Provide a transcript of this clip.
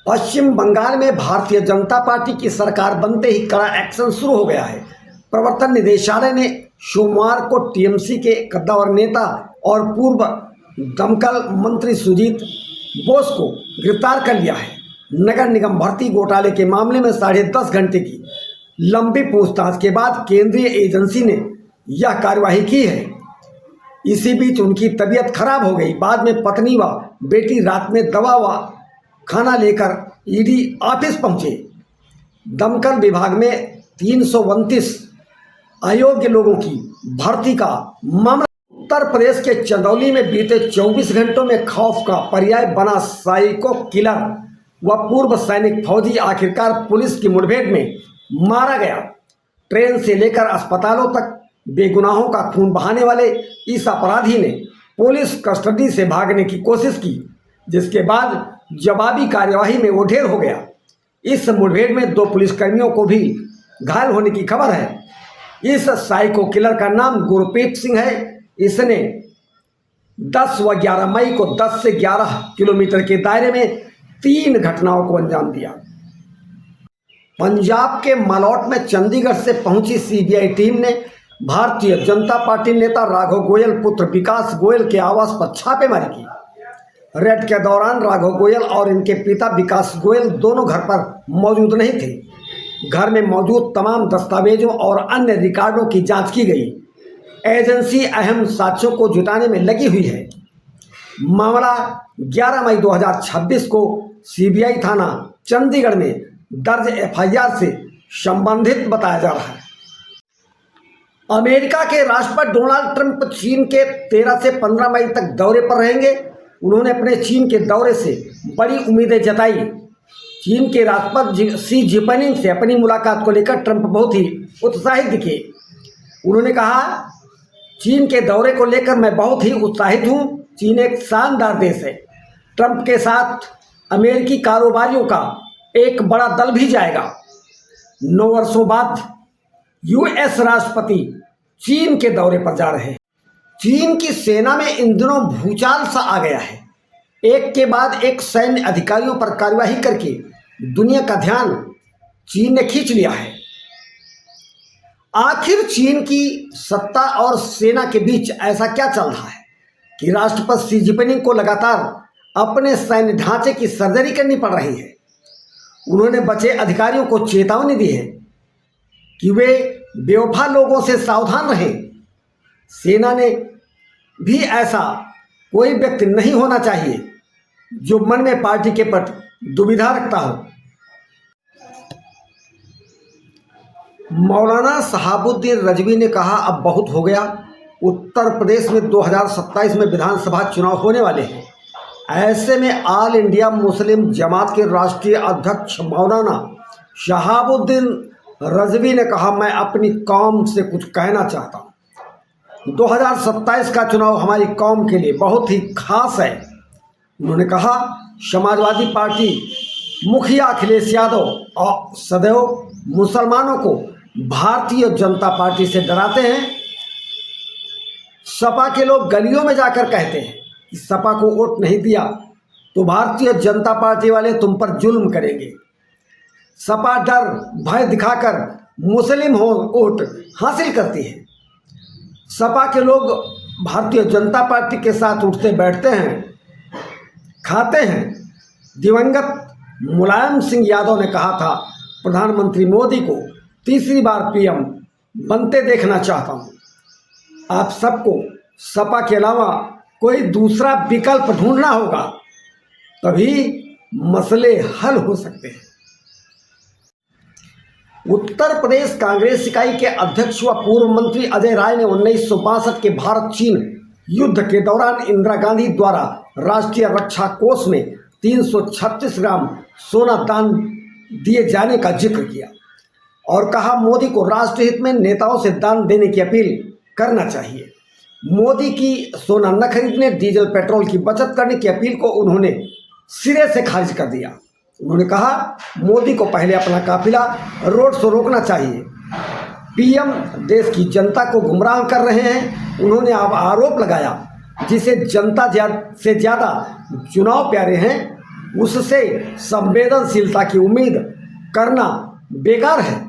पश्चिम बंगाल में भारतीय जनता पार्टी की सरकार बनते ही कड़ा एक्शन शुरू हो गया है। प्रवर्तन निदेशालय ने सोमवार को टीएमसी के कद्दावर नेता और पूर्व दमकल मंत्री सुजीत बोस को गिरफ्तार कर लिया है। नगर निगम भर्ती घोटाले के मामले में 10.5 घंटे की लंबी पूछताछ के बाद केंद्रीय एजेंसी ने यह कार्यवाही की है। इसी बीच उनकी तबीयत खराब हो गई। बाद में पत्नी व बेटी रात में दवा व खाना लेकर ईडी ऑफिस पहुंचे। दमकल विभाग में 329 अयोग्य लोगों की भर्ती का मामला। उत्तर प्रदेश के चंदौली में बीते 24 घंटों में खौफ का पर्याय बना साइको किलर व पूर्व सैनिक फौजी आखिरकार पुलिस की मुठभेड़ में मारा गया। ट्रेन से लेकर अस्पतालों तक बेगुनाहों का खून बहाने वाले इस अपराधी ने पुलिस कस्टडी से भागने की कोशिश की, जिसके बाद जवाबी कार्यवाही में वो ढेर हो गया। इस मुठभेड़ में 2 पुलिसकर्मियों को भी घायल होने की खबर है। इस साइको किलर का नाम गुरप्रीत सिंह है। इसने 10 व 11 मई को 10 से 11 किलोमीटर के दायरे में 3 घटनाओं को अंजाम दिया। पंजाब के मालौट में चंडीगढ़ से पहुंची सीबीआई टीम ने भारतीय जनता पार्टी नेता राघव गोयल पुत्र विकास गोयल के आवास पर छापेमारी की। रेड के दौरान राघव गोयल और इनके पिता विकास गोयल दोनों घर पर मौजूद नहीं थे। घर में मौजूद तमाम दस्तावेजों और अन्य रिकॉर्डों की जांच की गई। एजेंसी अहम साक्ष्यों को जुटाने में लगी हुई है। मामला 11 मई 2026 को सीबीआई थाना चंडीगढ़ में दर्ज एफआईआर से संबंधित बताया जा रहा है। अमेरिका के राष्ट्रपति डोनाल्ड ट्रंप चीन के 13 से 15 मई तक दौरे पर रहेंगे। उन्होंने अपने चीन के दौरे से बड़ी उम्मीदें जताई। चीन के राष्ट्रपति शी जिनपिंग से अपनी मुलाकात को लेकर ट्रंप बहुत ही उत्साहित दिखे। उन्होंने कहा, चीन के दौरे को लेकर मैं बहुत ही उत्साहित हूं। चीन एक शानदार देश है। ट्रंप के साथ अमेरिकी कारोबारियों का एक बड़ा दल भी जाएगा। 9 वर्षों बाद यूएस राष्ट्रपति चीन के दौरे पर जा रहे हैं। चीन की सेना में इन दिनों भूचाल सा आ गया है। एक के बाद एक सैन्य अधिकारियों पर कार्यवाही करके दुनिया का ध्यान चीन ने खींच लिया है। आखिर चीन की सत्ता और सेना के बीच ऐसा क्या चल रहा है कि राष्ट्रपति शी जिनपिंग को लगातार अपने सैन्य ढांचे की सर्जरी करनी पड़ रही है। उन्होंने बचे अधिकारियों को चेतावनी दी है कि वे बेवफा लोगों से सावधान रहें। सेना ने भी ऐसा कोई व्यक्ति नहीं होना चाहिए जो मन में पार्टी के प्रति दुविधा रखता हो। मौलाना शहाबुद्दीन रजवी ने कहा, अब बहुत हो गया। उत्तर प्रदेश में 2027 में विधानसभा चुनाव होने वाले हैं। ऐसे में ऑल इंडिया मुस्लिम जमात के राष्ट्रीय अध्यक्ष मौलाना शहाबुद्दीन रजवी ने कहा, मैं अपनी कौम से कुछ कहना चाहता हूँ। 2027 का चुनाव हमारी कौम के लिए बहुत ही खास है। उन्होंने कहा, समाजवादी पार्टी मुखिया अखिलेश यादव और सदैव मुसलमानों को भारतीय जनता पार्टी से डराते हैं। सपा के लोग गलियों में जाकर कहते हैं कि सपा को वोट नहीं दिया तो भारतीय जनता पार्टी वाले तुम पर जुल्म करेंगे। सपा डर भय दिखाकर मुस्लिम वोट हासिल करती है। सपा के लोग भारतीय जनता पार्टी के साथ उठते बैठते हैं, खाते हैं। दिवंगत मुलायम सिंह यादव ने कहा था, प्रधानमंत्री मोदी को तीसरी बार पीएम बनते देखना चाहता हूं। आप सबको सपा के अलावा कोई दूसरा विकल्प ढूंढना होगा, तभी मसले हल हो सकते हैं। उत्तर प्रदेश कांग्रेस इकाई के अध्यक्ष व पूर्व मंत्री अजय राय ने 1962 के भारत चीन युद्ध के दौरान इंदिरा गांधी द्वारा राष्ट्रीय रक्षा कोष में 336 ग्राम सोना दान दिए जाने का जिक्र किया और कहा, मोदी को राष्ट्रहित में नेताओं से दान देने की अपील करना चाहिए। मोदी की सोना न खरीदने, डीजल पेट्रोल की बचत करने की अपील को उन्होंने सिरे से खारिज कर दिया। उन्होंने कहा, मोदी को पहले अपना काफिला रोड शो रोकना चाहिए। पीएम देश की जनता को गुमराह कर रहे हैं। उन्होंने आरोप लगाया, जिसे जनता से ज़्यादा चुनाव प्यारे हैं उससे संवेदनशीलता की उम्मीद करना बेकार है।